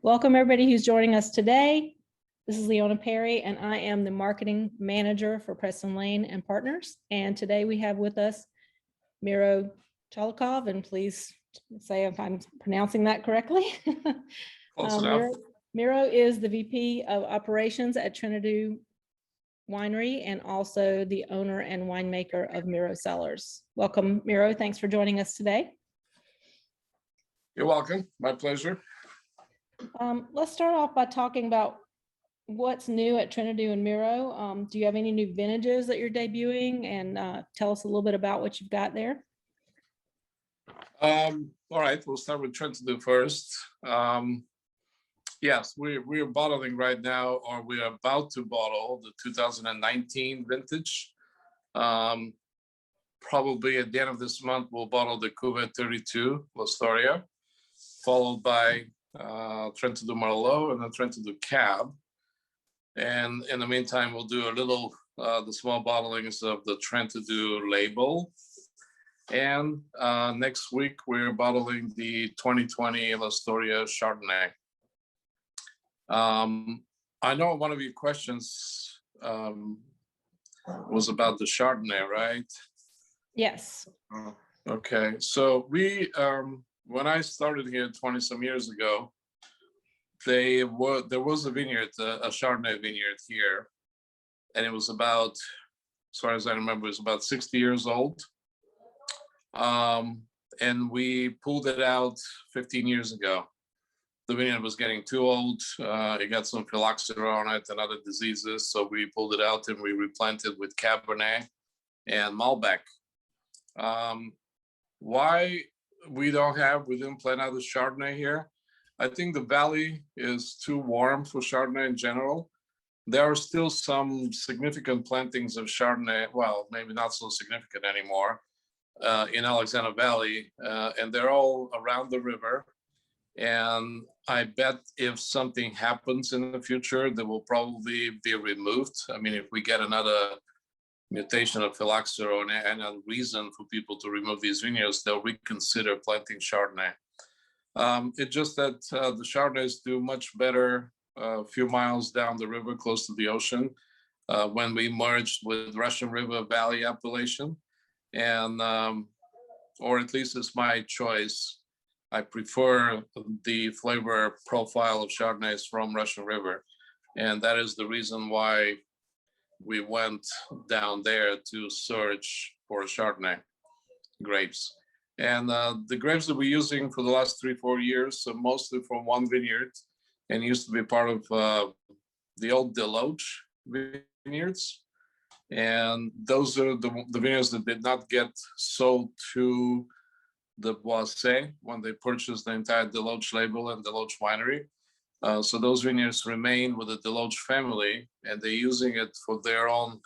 Welcome everybody who's joining us today. This is Leona Perry and I am the marketing manager for Preston Lane and Partners. And today we have with us Miro Tcholakov, and please say if I'm pronouncing that correctly. Close enough. Miro is the VP of Operations at Trentadue Winery and also the owner and winemaker of Miro Cellars. Welcome, Miro. Thanks for joining us today. You're welcome. My pleasure. Let's start off by talking about what's new at Trentadue and Miro. Do you have any new vintages that you're debuting? And tell us a little bit about what you've got there. All right, we'll start with Trentadue first. Yes, we're bottling right now, or we're about to bottle the 2019 vintage. Probably at the end of this month, we'll bottle the Cuvée 32 L'Ostoria, followed by Trentadue Merlot and then Trentadue Cab. And in the meantime, we'll do a little, the small bottlings of the Trentadue label. And next week, we're bottling the 2020 L'Ostoria Chardonnay. I know one of your questions was about the Chardonnay, right? Yes. Okay, so we, when I started here 20 some years ago, there was a vineyard, a Chardonnay vineyard here, and it was about, as far as I remember, it was about 60 years old. And we pulled it out 15 years ago. The vineyard was getting too old. It got some phylloxera on it and other diseases, so we pulled it out and we replanted with Cabernet and Malbec. Why we didn't plant out the Chardonnay here? I think the valley is too warm for Chardonnay in general. There are still some significant plantings of Chardonnay, well, maybe not so significant anymore, in Alexander Valley, and they're all around the river. And I bet if something happens in the future, they will probably be removed. I mean, if we get another mutation of phylloxera or any reason for people to remove these vineyards, they'll reconsider planting Chardonnay. It's just that the Chardonnays do much better a few miles down the river, close to the ocean, when we merged with Russian River Valley appellation. And, or at least it's my choice. I prefer the flavor profile of Chardonnays from Russian River. And that is the reason why we went down there to search for Chardonnay grapes. And the grapes that we're using for the last 3-4 years are mostly from one vineyard and used to be part of the old Deloach vineyards. And those are the vineyards that did not get sold to the Boisset when they purchased the entire Deloach label and Deloach winery. So those vineyards remain with the Deloach family, and they're using it for their own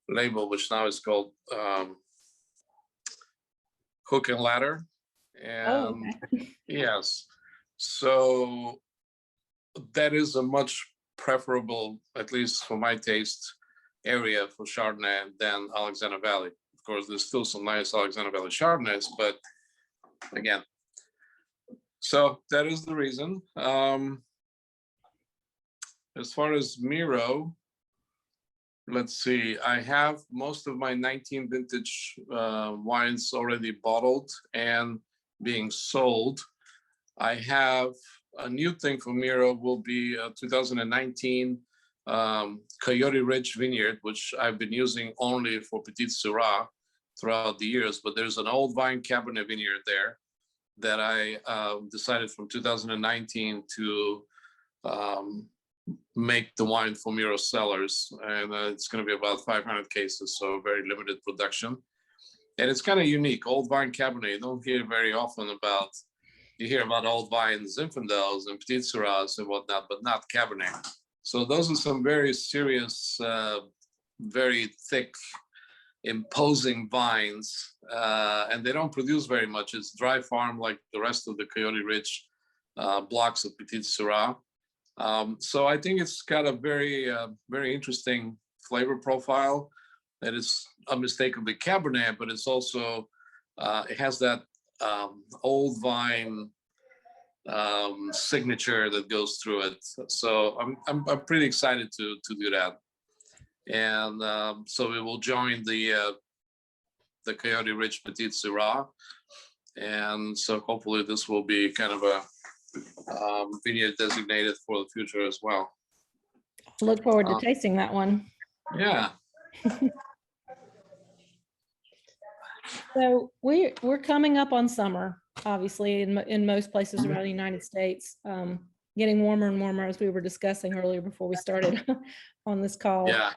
label, which now is called Hook and Ladder. And yes, so that is a much preferable, at least for my taste, area for Chardonnay than Alexander Valley. Of course, there's still some nice Alexander Valley Chardonnays, but again, so that is the reason. As far as Miro, let's see, I have most of my 19 vintage wines already bottled and being sold. I have a new thing for Miro, will be a 2019 Coyote Ridge Vineyard, which I've been using only for Petit Syrah throughout the years, but there's an old vine Cabernet vineyard there that I decided from 2019 to make the wine for Miro Cellars, and it's going to be about 500 cases, so very limited production. And it's kind of unique, old vine Cabernet. You don't hear very often about, you hear about old vine Zinfandels and Petit Syrahs and whatnot, but not Cabernet. So those are some very serious, very thick, imposing vines, and they don't produce very much. It's dry farm like the rest of the Coyote Ridge blocks of Petit Syrah. So I think it's got a very, very interesting flavor profile that is unmistakably Cabernet, but it's also, it has that old vine signature that goes through it. So I'm pretty excited to do that. And so we will join the Coyote Ridge Petit Syrah. And so hopefully this will be kind of a vineyard designated for the future as well. Look forward to tasting that one. Yeah. So we're coming up on summer, obviously, in most places around the United States, getting warmer and warmer, as we were discussing earlier before we started on this call. Yeah.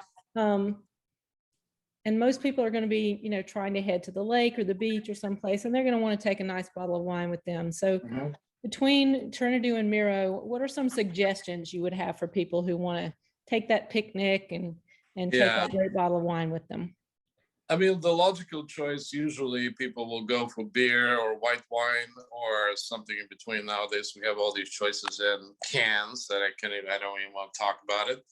And most people are going to be, trying to head to the lake or the beach or someplace, and they're going to want to take a nice bottle of wine with them. So between Trentadue and Miro, what are some suggestions you would have for people who want to take that picnic and take that great bottle of wine with them? I mean, the logical choice, usually people will go for beer or white wine or something in between. Nowadays, we have all these choices in cans that I don't even want to talk about it.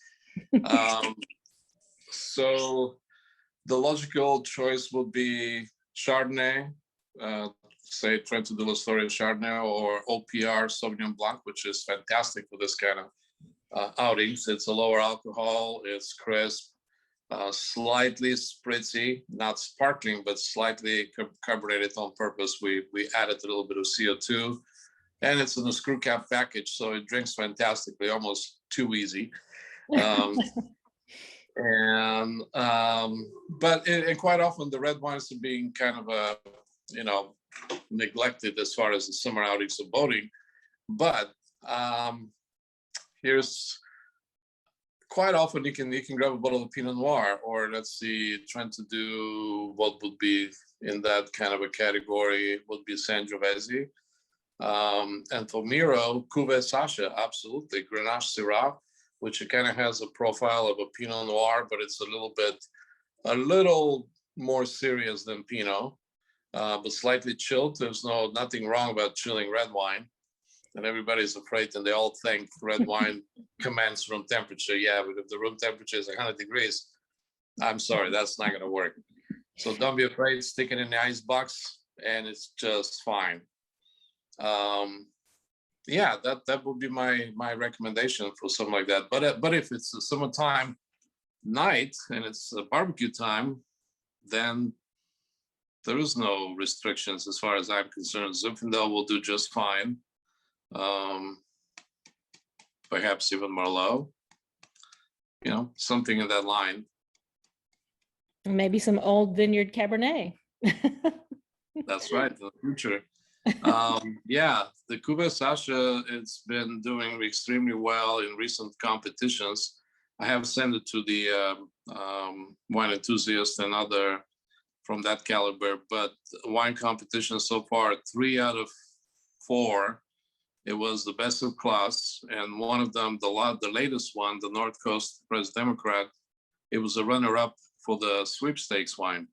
So the logical choice would be Chardonnay, say Trentadue Chardonnay, or OPR Sauvignon Blanc, which is fantastic for this kind of outings. It's a lower alcohol, it's crisp, slightly spritzy, not sparkling, but slightly carbonated on purpose. We added a little bit of CO2, and it's in a screw cap package, so it drinks fantastically, almost too easy. And quite often the red wines are being kind of neglected as far as the summer outings of boating. But here's quite often you can grab a bottle of Pinot Noir, or let's see, trying to do what would be in that kind of a category would be Sangiovese. And for Miro, Cuvée Sacha, absolutely, Grenache Syrah, which kind of has a profile of a Pinot Noir, but it's a little more serious than Pinot, but slightly chilled. There's nothing wrong about chilling red wine. And everybody's afraid, and they all think red wine commands room temperature. Yeah, but if the room temperature is 100 degrees, I'm sorry, that's not going to work. So don't be afraid, stick it in the ice box, and it's just fine. Yeah, that would be my recommendation for something like that. But if it's a summertime night and it's a barbecue time, then there is no restrictions as far as I'm concerned. Zinfandel will do just fine. Perhaps even Merlot, something in that line. Maybe some old vineyard Cabernet. That's right, in the future. Yeah, the Cuvée Sacha, it's been doing extremely well in recent competitions. I have sent it to the wine enthusiasts and other from that caliber, but wine competition so far, 3 out of 4, it was the best of class. And one of them, the latest one, the North Coast Press Democrat, it was a runner-up for the sweepstakes wine.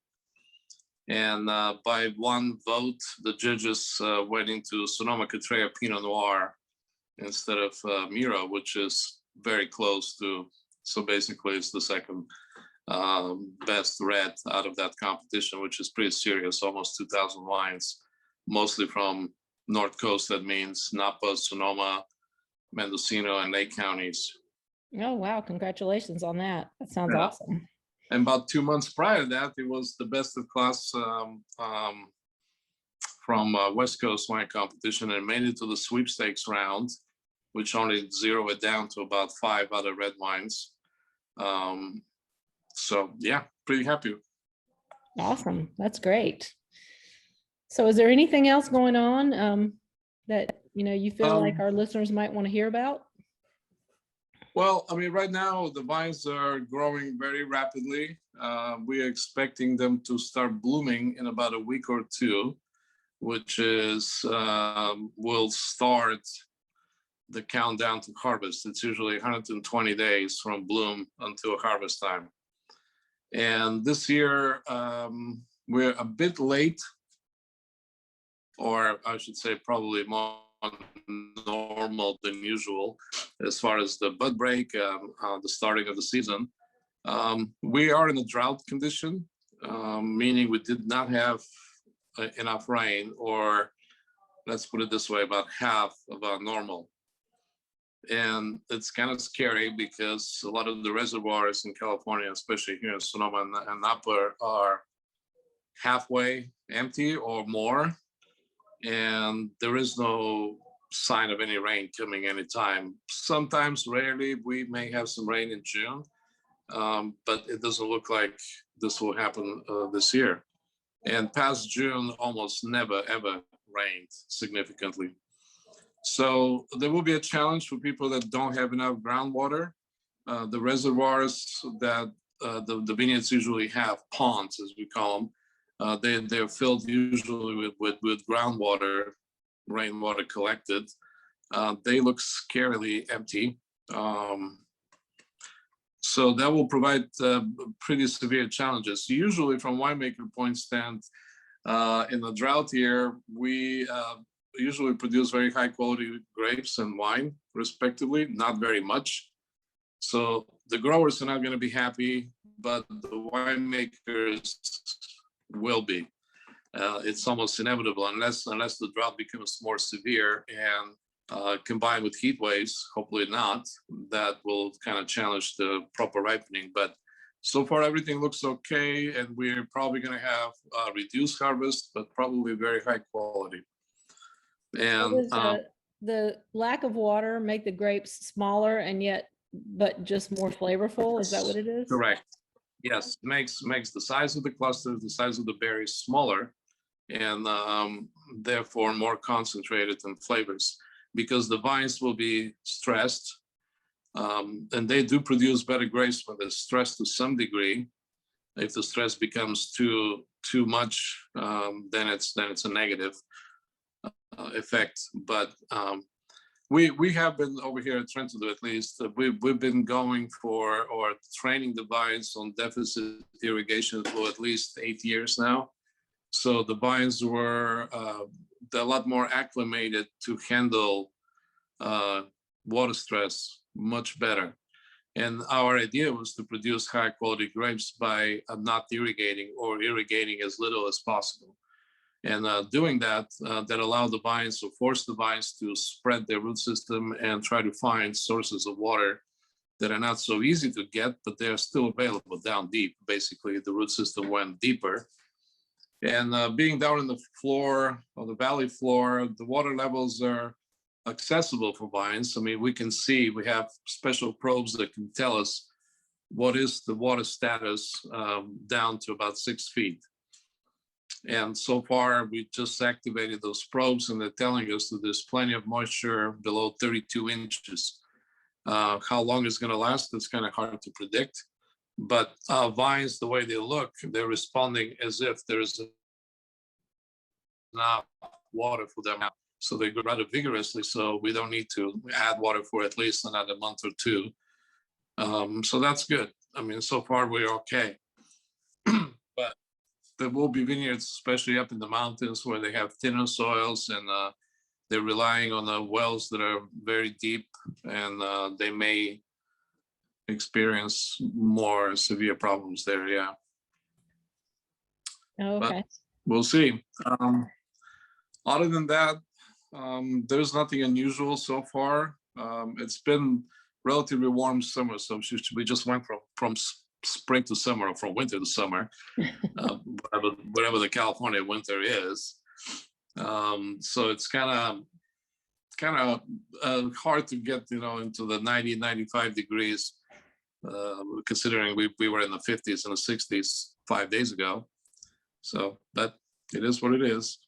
And by 1 vote, the judges went into Sonoma-Cutrer Pinot Noir instead of Miro, which is very close to, so basically it's the second best red out of that competition, which is pretty serious, almost 2,000 wines, mostly from North Coast. That means Napa, Sonoma, Mendocino, and Lake counties. Oh, wow. Congratulations on that. That sounds awesome. And about 2 months prior to that, it was the best of class from West Coast wine competition, and made it to the sweepstakes round, which only zeroed it down to about 5 other red wines. So yeah, pretty happy. Awesome. That's great. So is there anything else going on that you feel like our listeners might want to hear about? Well, I mean, right now the vines are growing very rapidly. We are expecting them to start blooming in about a week or 2, which is will start the countdown to harvest. It's usually 120 days from bloom until harvest time. And this year we're a bit late, or I should say probably more normal than usual as far as the bud break, the starting of the season. We are in a drought condition, meaning we did not have enough rain, or let's put it this way, about half of our normal. And it's kind of scary because a lot of the reservoirs in California, especially here in Sonoma and Napa, are halfway empty or more. And there is no sign of any rain coming anytime. Sometimes, rarely, we may have some rain in June, but it doesn't look like this will happen this year. And past June, almost never, ever rained significantly. So there will be a challenge for people that don't have enough groundwater. The reservoirs that the vineyards usually have, ponds as we call them, they're filled usually with groundwater, rainwater collected. They look scarily empty. So that will provide pretty severe challenges. Usually from winemaker point stand, in the drought year, we usually produce very high quality grapes and wine respectively, not very much. So the growers are not going to be happy, but the winemakers will be. It's almost inevitable unless the drought becomes more severe and combined with heat waves, hopefully not, that will kind of challenge the proper ripening. But so far everything looks okay, and we're probably going to have reduced harvest, but probably very high quality. And the lack of water make the grapes smaller and yet, but just more flavorful? Is that what it is? Correct. Yes, makes the size of the clusters, the size of the berries smaller, and therefore more concentrated in flavors, because the vines will be stressed, and they do produce better grapes when they're stressed to some degree. If the stress becomes too much, then it's a negative effect. But we have been over here at Trentadue, at least, we've been going for, or training the vines on deficit irrigation for at least 8 years now. So the vines were a lot more acclimated to handle water stress much better. And our idea was to produce high quality grapes by not irrigating, or irrigating as little as possible. And doing that, that allowed the vines, or forced the vines to spread their root system and try to find sources of water that are not so easy to get, but they're still available down deep. Basically, the root system went deeper. And being down in the floor, or the valley floor, the water levels are accessible for vines. I mean, we can see, we have special probes that can tell us what is the water status down to about 6 feet. And so far, we just activated those probes, and they're telling us that there's plenty of moisture below 32 inches. How long it's going to last, it's kind of hard to predict. But vines, the way they look, they're responding as if there's enough water for them. So they grow rather vigorously, so we don't need to add water for at least another month or two. So that's good. I mean, so far we're okay. But there will be vineyards, especially up in the mountains, where they have thinner soils, and they're relying on the wells that are very deep, and they may experience more severe problems there. Yeah. Okay. But we'll see. Other than that, there's nothing unusual so far. It's been relatively warm summer, so we just went from spring to summer, or from winter to summer, whatever the California winter is. So it's kind of hard to get, into the 90, 95 degrees, considering we were in the 50s and the 60s 5 days ago. So, but it is what it is.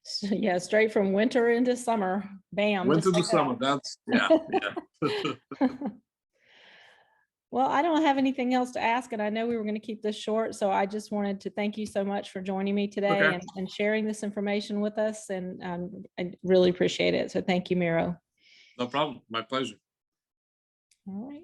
So, yeah, straight from winter into summer. Bam. Winter to like summer. That's yeah. Well, I don't have anything else to ask, and I know we were going to keep this short, so I just wanted to thank you so much for joining me today. Okay. and sharing this information with us, and I really appreciate it. So thank you, Miro. No problem. My pleasure. All right.